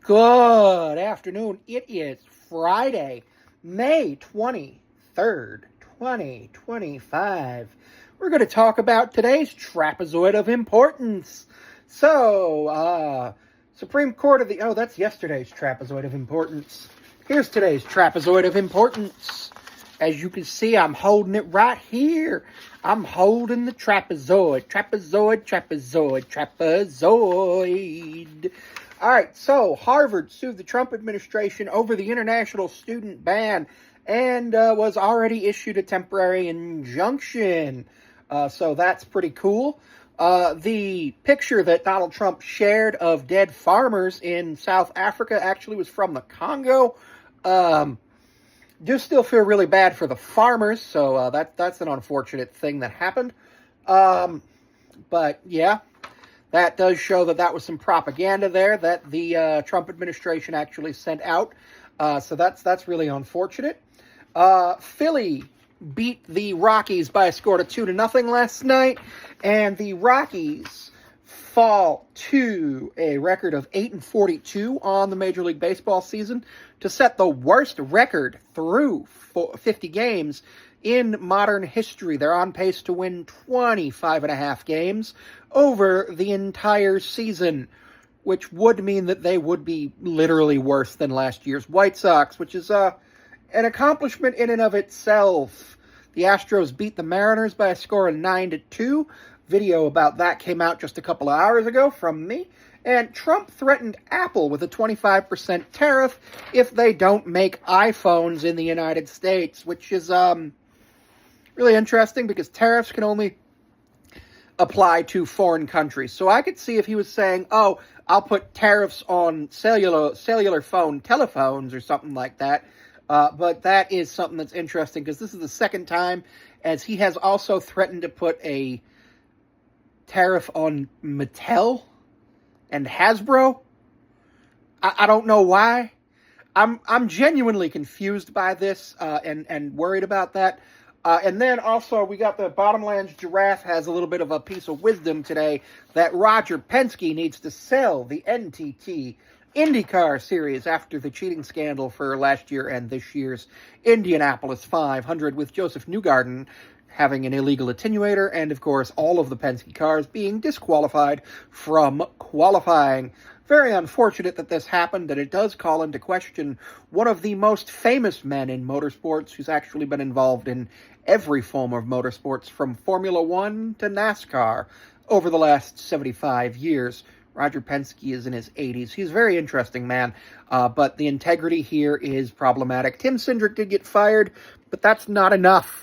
Good afternoon. It is Friday, May 23rd, 2025. We're going to talk about today's trapezoid of importance. Supreme Court of the... Oh, that's yesterday's trapezoid of importance. Here's today's trapezoid of importance. As you can see, I'm holding it right here. I'm holding the trapezoid. Trapezoid. All right, so Harvard sued the Trump administration over the international student ban and was already issued a temporary injunction. So that's pretty cool. The picture that Donald Trump shared of dead farmers in South Africa actually was from the Congo. Do still feel really bad for the farmers, so that's an unfortunate thing that happened. But yeah. That does show that was some propaganda there that the Trump administration actually sent out. So that's really unfortunate. Philly beat the Rockies by a score of 2-0 last night, and the Rockies fall to a record of 8-42 on the Major League Baseball season to set the worst record through 50 games in modern history. They're on pace to win 25.5 games over the entire season, which would mean that they would be literally worse than last year's White Sox, which is an accomplishment in and of itself. The Astros beat the Mariners by a score of 9-2. Video about that came out just a couple of hours ago from me. And Trump threatened Apple with a 25% tariff if they don't make iPhones in the United States, which is really interesting because tariffs can only apply to foreign countries. So I could see if he was saying, oh, I'll put tariffs on cellular phone telephones or something like that. But that is something that's interesting because this is the second time, as he has also threatened to put a tariff on Mattel and Hasbro. I don't know why. I'm genuinely confused by this and worried about that. And then also we got the Bottomlands Giraffe has a little bit of a piece of wisdom today that Roger Penske needs to sell the NTT IndyCar series after the cheating scandal for last year and this year's Indianapolis 500 with Joseph Newgarden having an illegal attenuator and, of course, all of the Penske cars being disqualified from qualifying. Very unfortunate that this happened, and it does call into question one of the most famous men in motorsports who's actually been involved in every form of motorsports from Formula One to NASCAR over the last 75 years. Roger Penske is in his 80s. He's a very interesting man, but the integrity here is problematic. Tim Cindric did get fired, but that's not enough.